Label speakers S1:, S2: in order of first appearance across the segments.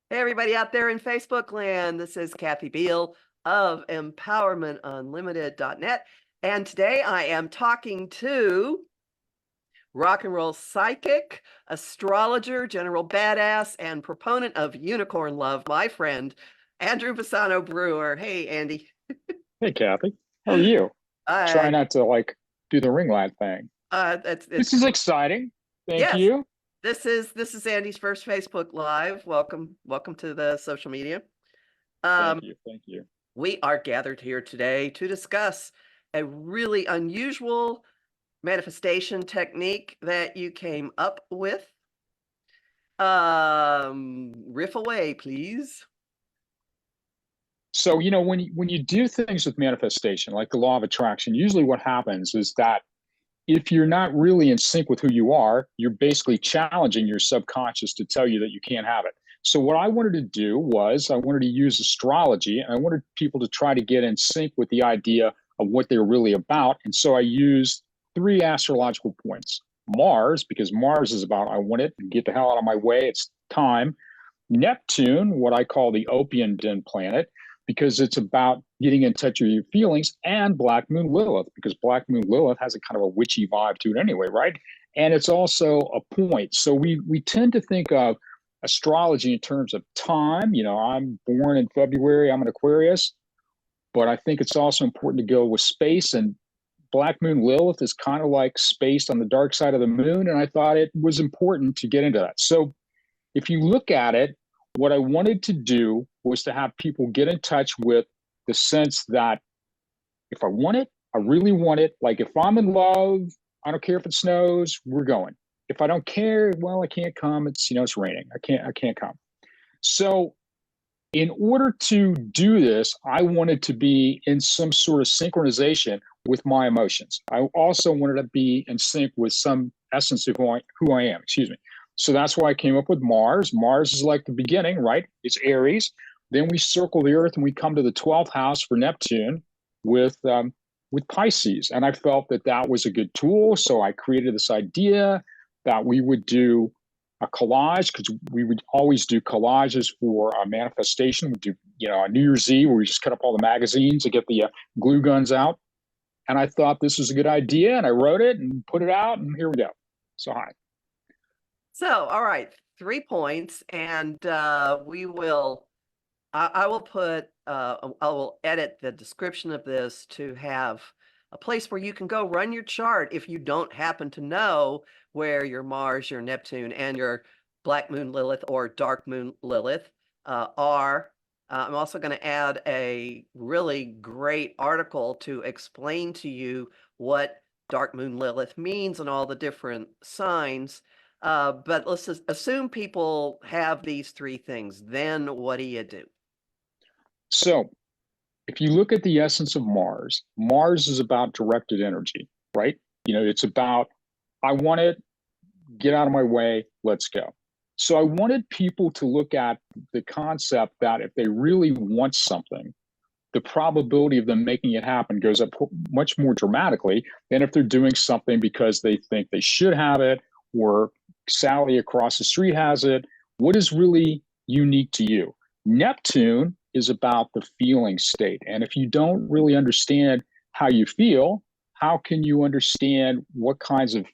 S1: Hey, everybody out there in Facebook land. This is Kathy Beal of EmpowermentUnlimited.net. And today I am talking to rock and roll psychic, astrologer, general badass, and proponent of unicorn love, my friend, Andrew Bassano Brewer. Hey, Andy.
S2: Hey, Kathy. How are you? Try
S1: Uh,
S2: not to do the ring light thing.
S1: it's
S2: This is exciting. Thank
S1: yes.
S2: you.
S1: This is Andy's first Facebook Live. Welcome to the social media.
S2: Thank
S1: Um,
S2: you. Thank you.
S1: We are gathered here today to discuss a really unusual manifestation technique that you came up with. Riff away, please.
S2: So, when you do things with manifestation, like the law of attraction, usually what happens is that if you're not really in sync with who you are, you're basically challenging your subconscious to tell you that you can't have it. So, what I wanted to do was I wanted to use astrology and I wanted people to try to get in sync with the idea of what they're really about. And so I used three astrological points: Mars, because Mars is about I want it, get the hell out of my way, it's time. Neptune, what I call the opium den planet, because it's about getting in touch with your feelings, and Black Moon Lilith, because Black Moon Lilith has a kind of a witchy vibe to it anyway, right? And it's also a point. So we tend to think of astrology in terms of time. I'm born in February, I'm an Aquarius, but I think it's also important to go with space. And Black Moon Lilith is kind of like space on the dark side of the moon. And I thought it was important to get into that. So if you look at it, what I wanted to do was to have people get in touch with the sense that if I want it, I really want it. Like if I'm in love, I don't care if it snows, we're going. If I don't care, well, I can't come. It's raining. I can't come. So in order to do this, I wanted to be in some sort of synchronization with my emotions. I also wanted to be in sync with some essence of who I am, excuse me. So that's why I came up with Mars. Mars is like the beginning, right? It's Aries. Then we circle the Earth and we come to the 12th house for Neptune with Pisces. And I felt that that was a good tool. So I created this idea that we would do a collage, because we would always do collages for a manifestation. We do, a New Year's Eve where we just cut up all the magazines and get the glue guns out. And I thought this was a good idea, and I wrote it and put it out, and here we go. So hi.
S1: So, all right, 3 points, and I will put, I will edit the description of this to have a place where you can go run your chart if you don't happen to know where your Mars, your Neptune, and your Black Moon Lilith or Dark Moon Lilith are. I'm also going to add a really great article to explain to you what Dark Moon Lilith means and all the different signs. But let's just assume people have these three things. Then what do you do?
S2: So if you look at the essence of Mars, Mars is about directed energy, right? It's about, I want it, get out of my way, let's go. So I wanted people to look at the concept that if they really want something, the probability of them making it happen goes up much more dramatically than if they're doing something because they think they should have it, or Sally across the street has it. What is really unique to you? Neptune is about the feeling state. And if you don't really understand how you feel, how can you understand what kinds of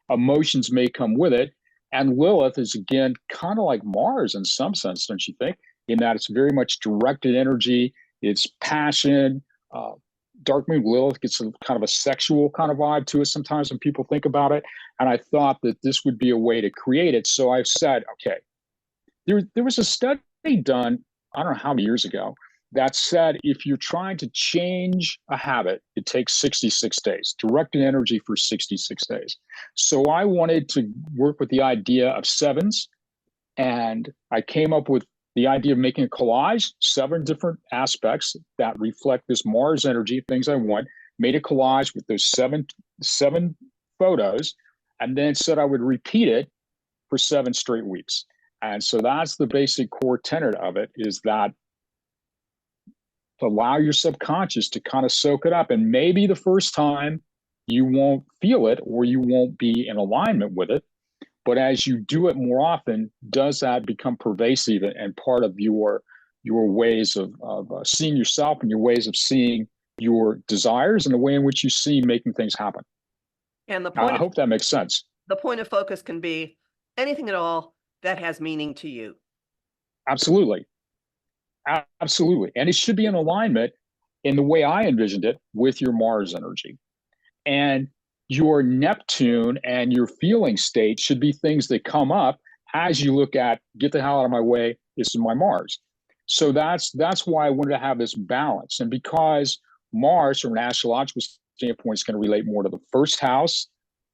S2: emotions may come with it? And Lilith is, again, kind of like Mars in some sense, don't you think? In that it's very much directed energy, it's passion. Dark Moon Lilith gets a kind of a sexual kind of vibe to it sometimes when people think about it. And I thought that this would be a way to create it. So I said, okay, there was a study done, I don't know how many years ago, that said if you're trying to change a habit, it takes 66 days, directed energy for 66 days. So I wanted to work with the idea of sevens, and I came up with the idea of making a collage, 7 different aspects that reflect this Mars energy, things I want, made a collage with those seven photos, and then said I would repeat it for 7 straight weeks. And so that's the basic core tenet of it, is that to allow your subconscious to kind of soak it up. And maybe the first time you won't feel it or you won't be in alignment with it. But as you do it more often, does that become pervasive and part of your ways of seeing yourself and your ways of seeing your desires and the way in which you see making things happen?
S1: And
S2: I hope that makes sense.
S1: the point of focus can be anything at all that has meaning to you.
S2: Absolutely. Absolutely. And it should be in alignment in the way I envisioned it with your Mars energy. And your Neptune and your feeling state should be things that come up as you look at, get the hell out of my way, this is my Mars. So that's why I wanted to have this balance. And because Mars, from an astrological standpoint, is going to relate more to the first house.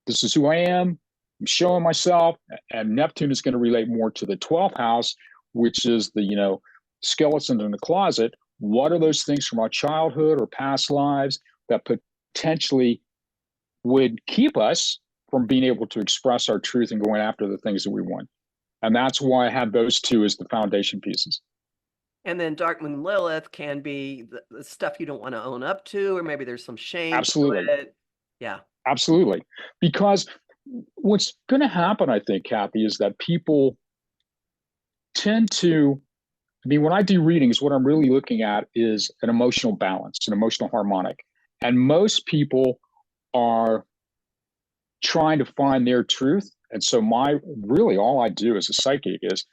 S2: This is who I am. I'm showing myself. And Neptune is going to relate more to the 12th house, which is the, skeleton in the closet. What are those things from our childhood or past lives that potentially would keep us from being able to express our truth and going after the things that we want? And that's why I have those two as the foundation pieces.
S1: And then Dark Moon Lilith can be the stuff you don't want to own up to, or maybe there's some shame.
S2: Absolutely.
S1: To it. Yeah.
S2: Absolutely. Because what's going to happen, I think, Kathy, is that people tend to, when I do readings, what I'm really looking at is an emotional balance, an emotional harmonic. And most people are trying to find their truth. And so all I do as a psychic is,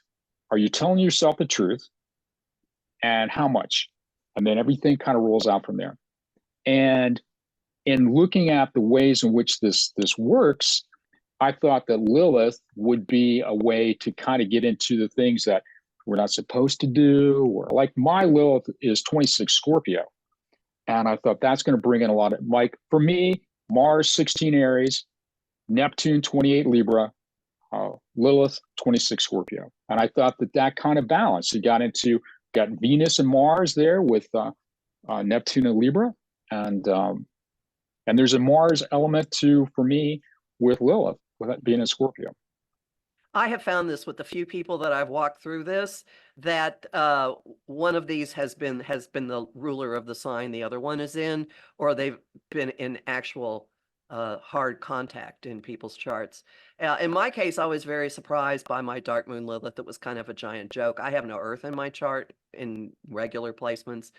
S2: are you telling yourself the truth? And how much? And then everything kind of rolls out from there. And in looking at the ways in which this works, I thought that Lilith would be a way to kind of get into the things that we're not supposed to do. Or like my Lilith is 26 Scorpio. And I thought that's going to bring in a lot of, like for me, Mars 16 Aries, Neptune 28 Libra, Lilith 26 Scorpio. And I thought that kind of balance, you got Venus and Mars there with Neptune and Libra. And there's a Mars element too, for me, with Lilith, with that being a Scorpio.
S1: I have found this with the few people that I've walked through this, that one of these has been the ruler of the sign the other one is in, or they've been in actual hard contact in people's charts. In my case, I was very surprised by my Dark Moon Lilith. It was kind of a giant joke. I have no Earth in my chart in regular placements,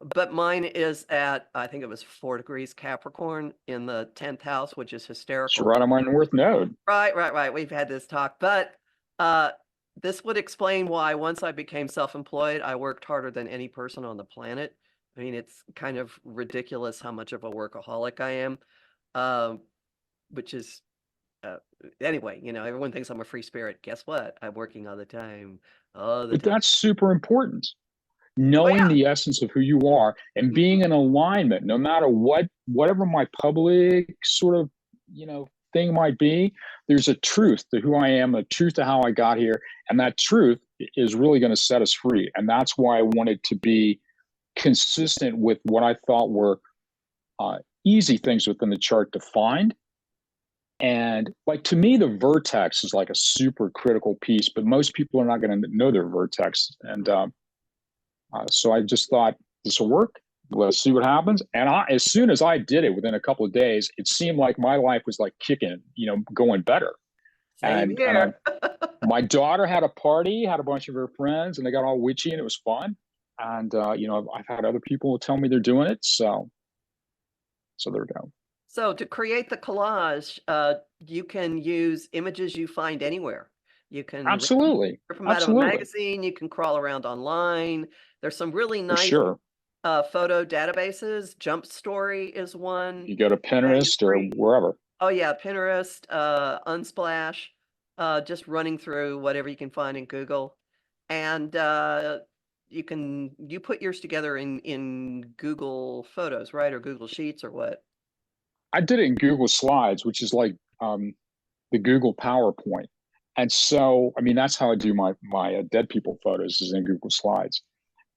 S1: but mine is at, I think it was 4 degrees Capricorn in the 10th house, which is hysterical.
S2: So right on my North Node.
S1: Right. We've had this talk, but this would explain why once I became self-employed, I worked harder than any person on the planet. I mean, it's kind of ridiculous how much of a workaholic I am, which is, anyway, everyone thinks I'm a free spirit. Guess what? I'm working all the time.
S2: But that's super important. Knowing the essence of who you are and being in alignment, no matter whatever my public sort of, thing might be, there's a truth to who I am, a truth to how I got here. And that truth is really going to set us free. And that's why I wanted to be consistent with what I thought were easy things within the chart to find. And like, to me, the vertex is like a super critical piece, but most people are not going to know their vertex. And so I just thought, this will work. Let's see what happens. And as soon as I did it, within a couple of days, it seemed like my life was like kicking, going better.
S1: Same here.
S2: And my daughter had a party, had a bunch of her friends, and they got all witchy, and it was fun. And I've had other people tell me they're doing it. So there we go.
S1: So to create the collage, you can use images you find anywhere. You can
S2: absolutely
S1: rip them out of a magazine. You can crawl around online. There's some really nice photo databases. Jump Story is one.
S2: You go to Pinterest or wherever.
S1: Oh yeah, Pinterest, Unsplash, just running through whatever you can find in Google, and you put yours together in Google Photos, right, or Google Sheets, or what?
S2: I did it in Google Slides, which is like the Google PowerPoint. And so, that's how I do my dead people photos, is in Google Slides.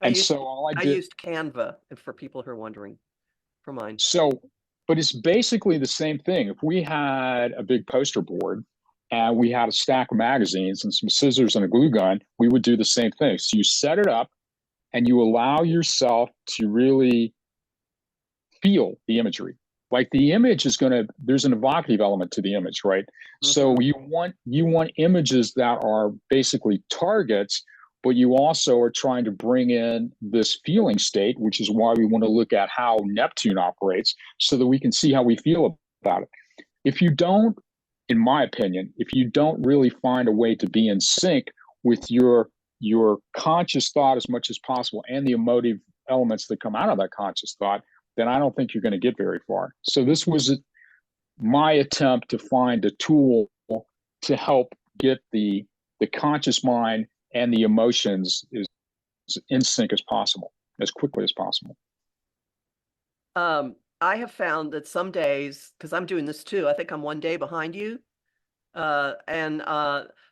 S2: I used
S1: Canva, for people who are wondering, for mine.
S2: So, but it's basically the same thing. If we had a big poster board and we had a stack of magazines and some scissors and a glue gun, we would do the same thing. So you set it up and you allow yourself to really feel the imagery. Like the image is going to, there's an evocative element to the image, right? So you want images that are basically targets, but you also are trying to bring in this feeling state, which is why we want to look at how Neptune operates so that we can see how we feel about it. If you don't, in my opinion, if you don't really find a way to be in sync with your conscious thought as much as possible and the emotive elements that come out of that conscious thought, then I don't think you're going to get very far. So this was my attempt to find a tool to help get the conscious mind and the emotions as in sync as possible, as quickly as possible.
S1: I have found that some days, because I'm doing this too, I think I'm one day behind you. And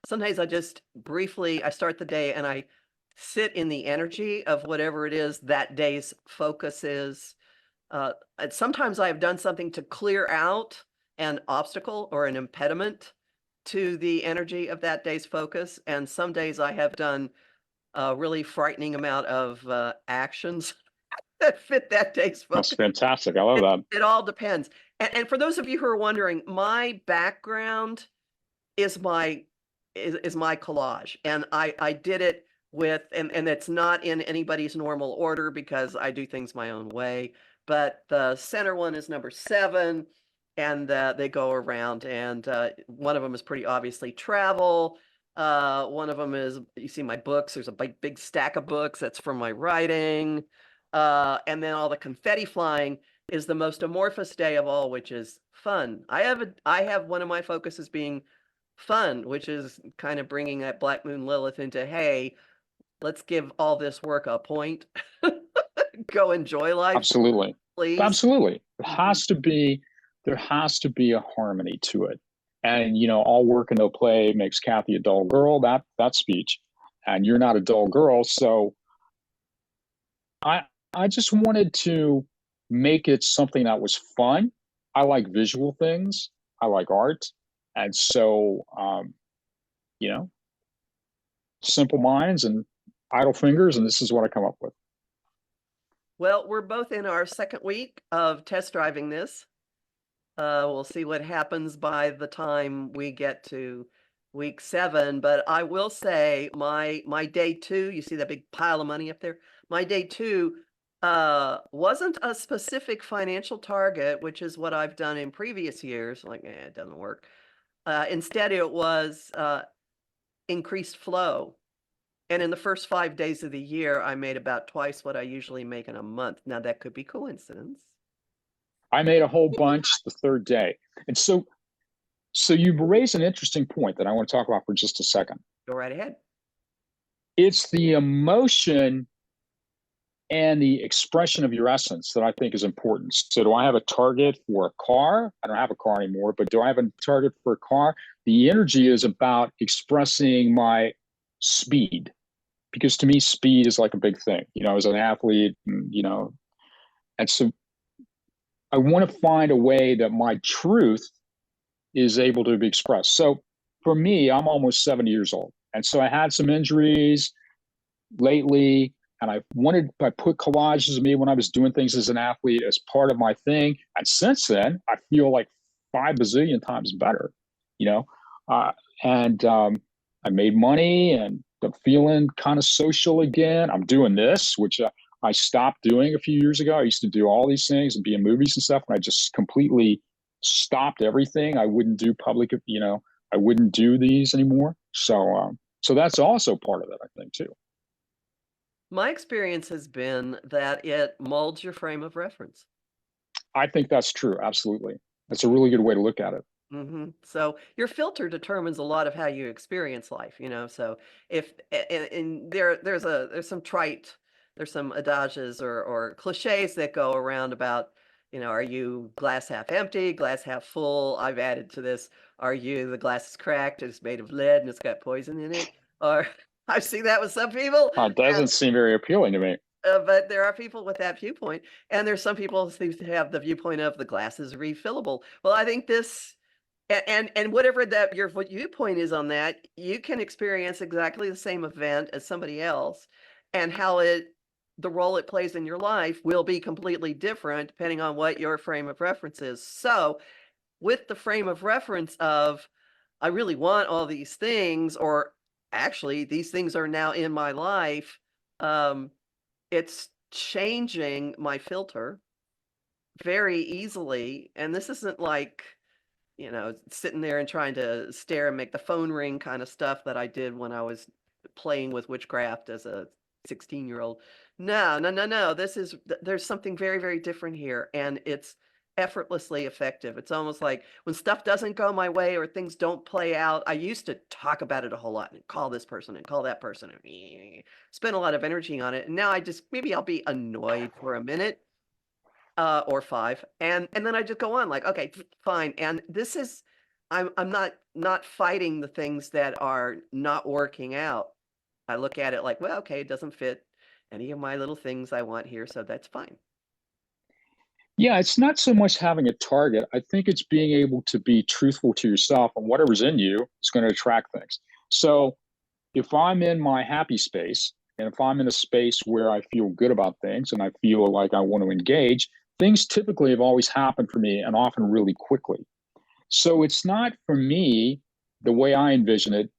S1: sometimes I just briefly, I start the day and I sit in the energy of whatever it is that day's focus is. And sometimes I have done something to clear out an obstacle or an impediment to the energy of that day's focus. And some days I have done a really frightening amount of actions that fit that day's focus.
S2: That's fantastic. I love that.
S1: It all depends. And for those of you who are wondering, my background is my collage. And I did it with, and it's not in anybody's normal order because I do things my own way. But the center one is number 7, and they go around, and one of them is pretty obviously travel. One of them is, you see my books, there's a big stack of books, that's from my writing. And then all the confetti flying is the most amorphous day of all, which is fun. I have one of my focuses being fun, which is kind of bringing that Black Moon Lilith into, hey, let's give all this work a point. Go enjoy life.
S2: Absolutely.
S1: Please.
S2: Absolutely. There has to be a harmony to it. And, all work and no play makes Kathy a dull girl, that speech. And you're not a dull girl. So I just wanted to make it something that was fun. I like visual things. I like art. And so, simple minds and idle fingers, and this is what I come up with.
S1: Well, we're both in our second week of test driving this. We'll see what happens by the time we get to week 7. But I will say my day 2, you see that big pile of money up there? My day 2 wasn't a specific financial target, which is what I've done in previous years. Like, it doesn't work. Instead, it was increased flow. And in the first 5 days of the year, I made about twice what I usually make in a month. Now, that could be coincidence.
S2: I made a whole bunch the third day. And so you've raised an interesting point that I want to talk about for just a second.
S1: Go right ahead.
S2: It's the emotion and the expression of your essence that I think is important. So do I have a target for a car? I don't have a car anymore, but do I have a target for a car? The energy is about expressing my speed, because to me, speed is like a big thing, as an athlete, and so I want to find a way that my truth is able to be expressed. So for me, I'm almost 70 years old. And so I had some injuries lately, and I put collages of me when I was doing things as an athlete as part of my thing. And since then, I feel like 5 bazillion times better, and I made money and I'm feeling kind of social again. I'm doing this, which I stopped doing a few years ago. I used to do all these things and be in movies and stuff, and I just completely stopped everything. I wouldn't do public, I wouldn't do these anymore. So that's also part of it, I think, too.
S1: My experience has been that it molds your frame of reference.
S2: I think that's true. Absolutely. That's a really good way to look at it.
S1: So your filter determines a lot of how you experience life, so if, and there's some adages or cliches that go around about, are you glass half empty, glass half full? I've added to this, are you the glass is cracked, it's made of lead and it's got poison in it? Or I've seen that with some people.
S2: It doesn't seem very appealing to me.
S1: But there are people with that viewpoint, and there's some people who have the viewpoint of the glass is refillable. Well, I think this, and whatever your viewpoint is on that, you can experience exactly the same event as somebody else, and how it the role it plays in your life will be completely different depending on what your frame of reference is. So with the frame of reference of, I really want all these things, or actually these things are now in my life, it's changing my filter very easily. And this isn't like, sitting there and trying to stare and make the phone ring kind of stuff that I did when I was playing with witchcraft as a 16-year-old. No, no, no, no. There's something very, very different here. And it's effortlessly effective. It's almost like when stuff doesn't go my way or things don't play out, I used to talk about it a whole lot and call this person and call that person and spend a lot of energy on it. And now maybe I'll be annoyed for a minute, or 5, and then I just go on like, okay, fine. And this is, I'm not fighting the things that are not working out. I look at it like, well, okay, it doesn't fit any of my little things I want here, so that's fine.
S2: Yeah, it's not so much having a target. I think it's being able to be truthful to yourself, and whatever's in you is going to attract things. So if I'm in my happy space, and if I'm in a space where I feel good about things and I feel like I want to engage, things typically have always happened for me, and often really quickly. So it's not, for me, the way I envision it,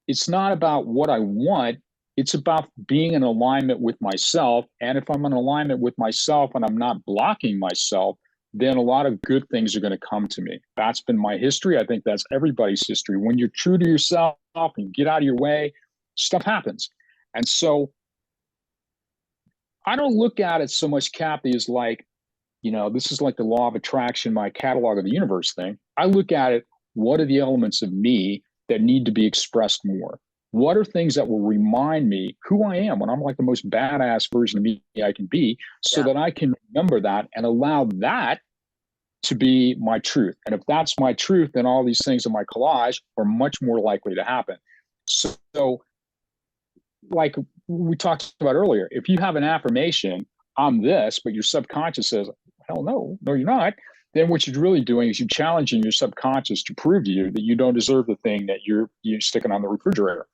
S2: it's not about what I want. It's about being in alignment with myself. And if I'm in alignment with myself and I'm not blocking myself, then a lot of good things are going to come to me. That's been my history. I think that's everybody's history. When you're true to yourself and get out of your way, stuff happens. And so I don't look at it so much, Kathy, as like, this is like the law of attraction, my catalog of the universe thing. I look at it, what are the elements of me that need to be expressed more? What are things that will remind me who I am when I'm like the most badass version of me I can be, so that I can remember that and allow that to be my truth. And if that's my truth, then all these things in my collage are much more likely to happen. So like we talked about earlier, if you have an affirmation, I'm this, but your subconscious says, hell no, you're not. Then what you're really doing is you're challenging your subconscious to prove to you that you don't deserve the thing that you're sticking on the refrigerator.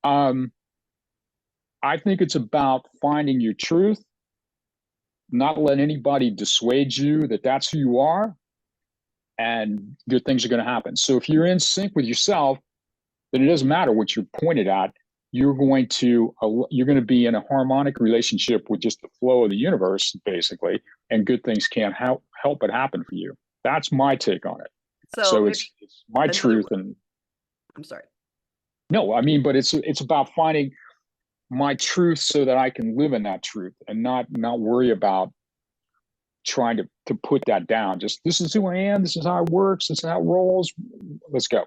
S2: I think it's about finding your truth, not letting anybody dissuade you that that's who you are, and good things are going to happen. So if you're in sync with yourself, then it doesn't matter what you're pointed at. You're going to be in a harmonic relationship with just the flow of the universe, basically, and good things can't help but happen for you. That's my take on it. So it's my truth. And
S1: I'm sorry.
S2: No, I mean, but it's about finding my truth so that I can live in that truth and not worry about trying to put that down. Just, this is who I am. This is how it works. This is how it rolls. Let's go.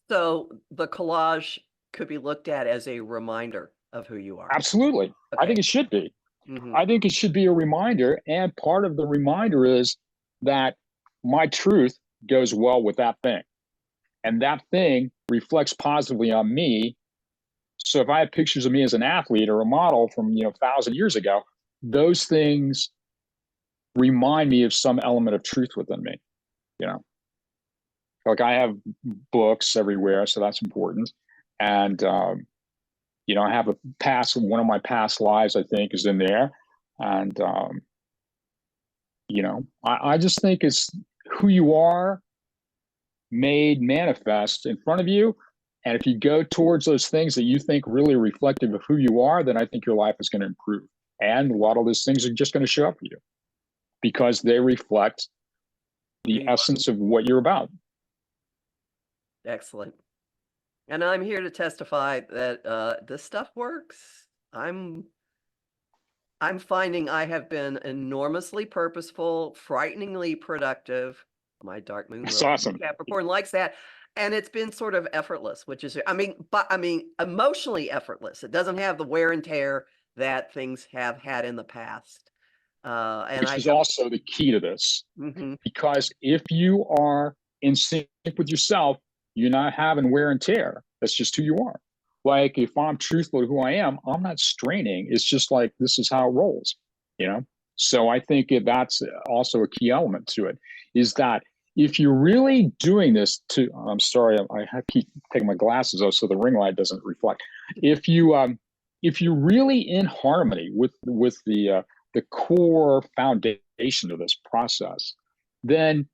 S1: So the collage could be looked at as a reminder of who you are.
S2: Absolutely. Okay. I think it should be. Mm-hmm. I think it should be a reminder. And part of the reminder is that my truth goes well with that thing. And that thing reflects positively on me. So if I have pictures of me as an athlete or a model from 1,000 years ago, those things remind me of some element of truth within me. Like I have books everywhere, so that's important. And I have one of my past lives, I think, is in there. And I just think it's who you are made manifest in front of you. And if you go towards those things that you think really reflective of who you are, then I think your life is going to improve. And a lot of those things are just going to show up for you because they reflect the essence of what you're about.
S1: Excellent. And I'm here to testify that this stuff works. I'm finding I have been enormously purposeful, frighteningly productive. My dark moon.
S2: That's awesome.
S1: Capricorn likes that. And it's been sort of effortless, which is, emotionally effortless. It doesn't have the wear and tear that things have had in the past.
S2: Which is also the key to this. Mm-hmm. Because if you are in sync with yourself, you're not having wear and tear. That's just who you are. Like if I'm truthful to who I am, I'm not straining. It's just like, this is how it rolls, So I think that's also a key element to it, is that if you're really doing this I'm sorry, I keep taking my glasses off so the ring light doesn't reflect. If if you're really in harmony with the core foundation of this process, then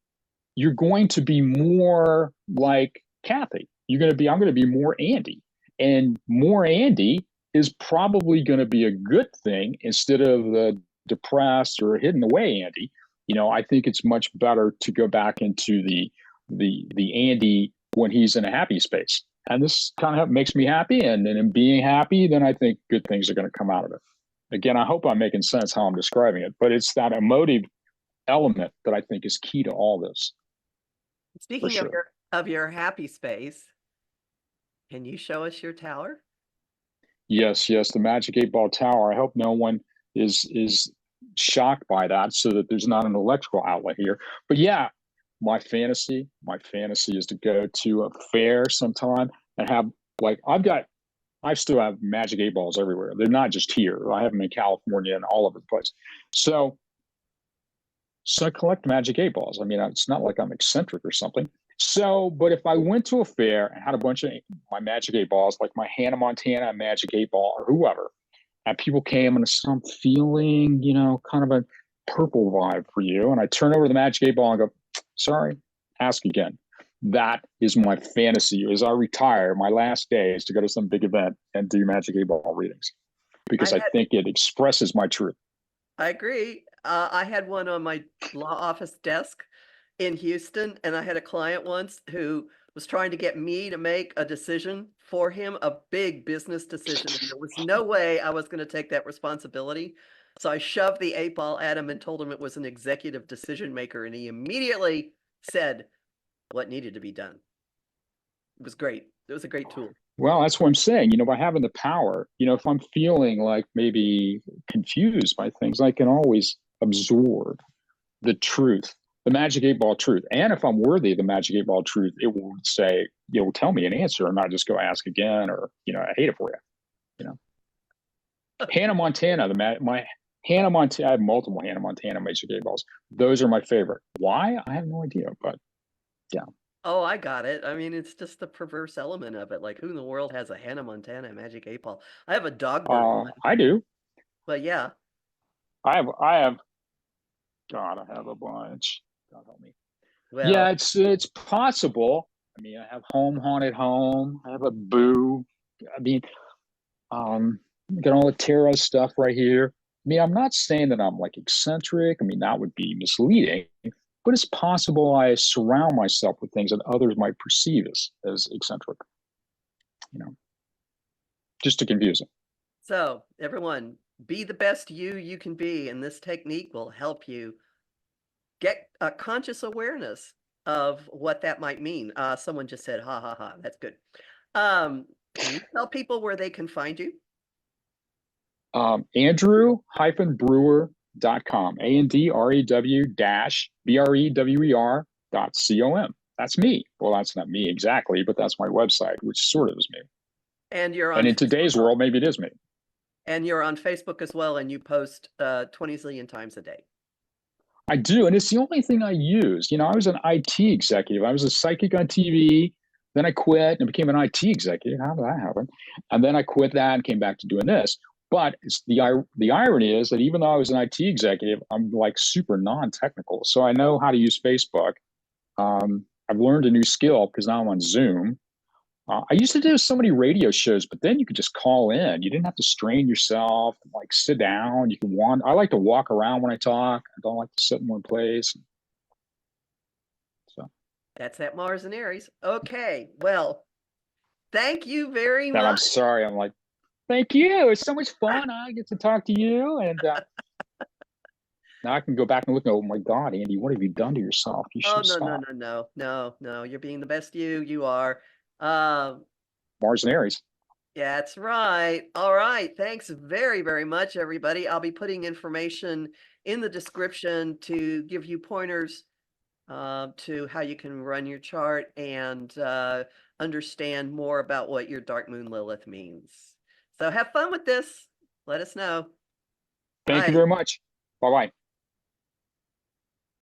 S2: you're going to be more like Kathy. I'm going to be more Andy. And more Andy is probably going to be a good thing instead of the depressed or hidden away Andy. I think it's much better to go back into the Andy when he's in a happy space. And this kind of makes me happy. And in being happy, then I think good things are going to come out of it. Again, I hope I'm making sense how I'm describing it, but it's that emotive element that I think is key to all this.
S1: Speaking of your happy space, can you show us your tower?
S2: Yes, the Magic 8-Ball Tower. I hope no one is shocked by that, so that there's not an electrical outlet here. But yeah, my fantasy is to go to a fair sometime and have, like, I still have Magic 8-Balls everywhere. They're not just here. I have them in California and all over the place. So I collect Magic 8-Balls. I mean, it's not like I'm eccentric or something. So, but if I went to a fair and had a bunch of my Magic 8-Balls, like my Hannah Montana Magic 8-Ball or whoever, and people came and said, I'm feeling, kind of a purple vibe for you. And I turn over the Magic 8-Ball and go, sorry, ask again. That is my fantasy. As I retire, my last day is to go to some big event and do Magic 8-Ball readings, because I think it expresses my truth.
S1: I agree. I had one on my law office desk in Houston, and I had a client once who was trying to get me to make a decision for him, a big business decision. And there was no way I was going to take that responsibility. So I shoved the 8-Ball at him and told him it was an executive decision maker, and he immediately said what needed to be done. It was great. It was a great tool.
S2: Well, that's what I'm saying. By having the power, if I'm feeling like maybe confused by things, I can always absorb the truth, the Magic 8-Ball truth. And if I'm worthy of the Magic 8-Ball truth, it will say, it will tell me an answer and not just go ask again, or, I hate it for you. Hannah Montana, my Hannah Montana, I have multiple Hannah Montana Magic 8-Balls. Those are my favorite. Why? I have no idea, but yeah.
S1: Oh, I got it. I mean, it's just the perverse element of it. Like, who in the world has a Hannah Montana Magic 8-Ball? I have a dog bird one.
S2: I do.
S1: But yeah.
S2: I have God, I have a bunch. God help me. Well, yeah, it's possible. I mean, I have Haunted Home. I have a Boo. I mean, got all the tarot stuff right here. I mean, I'm not saying that I'm like eccentric. I mean, that would be misleading. But it's possible I surround myself with things that others might perceive as eccentric. Just to confuse them.
S1: So, everyone, be the best you can be, and this technique will help you get a conscious awareness of what that might mean. Someone just said, ha, ha, ha. That's good. Can you tell people where they can find you?
S2: Andrew-Brewer.com. ANDREW-BREWER.com. That's me. Well, that's not me exactly, but that's my website, which sort of is me.
S1: And you're on.
S2: And in today's world, maybe it is me.
S1: And you're on Facebook as well, and you post 20 zillion times a day.
S2: I do, and it's the only thing I use. I was an IT executive. I was a psychic on TV. Then I quit and became an IT executive. How did that happen? And then I quit that and came back to doing this. But the irony is that even though I was an IT executive, I'm like super non-technical. So I know how to use Facebook. I've learned a new skill because now I'm on Zoom. I used to do so many radio shows, but then you could just call in. You didn't have to strain yourself, like sit down. You can wander. I like to walk around when I talk. I don't like to sit in one place. So
S1: that's that Mars and Aries. Okay, well, thank you very much.
S2: I'm sorry. I'm like, thank you. It's so much fun. I get to talk to you, and now I can go back and look. Oh my God, Andy, what have you done to yourself? You should stop.
S1: No. You're being the best you are.
S2: Mars and Aries.
S1: Yeah, that's right. All right. Thanks very, very much, everybody. I'll be putting information in the description to give you pointers to how you can run your chart and understand more about what your dark moon Lilith means. So have fun with this. Let us know.
S2: Thank you very much. Bye-bye.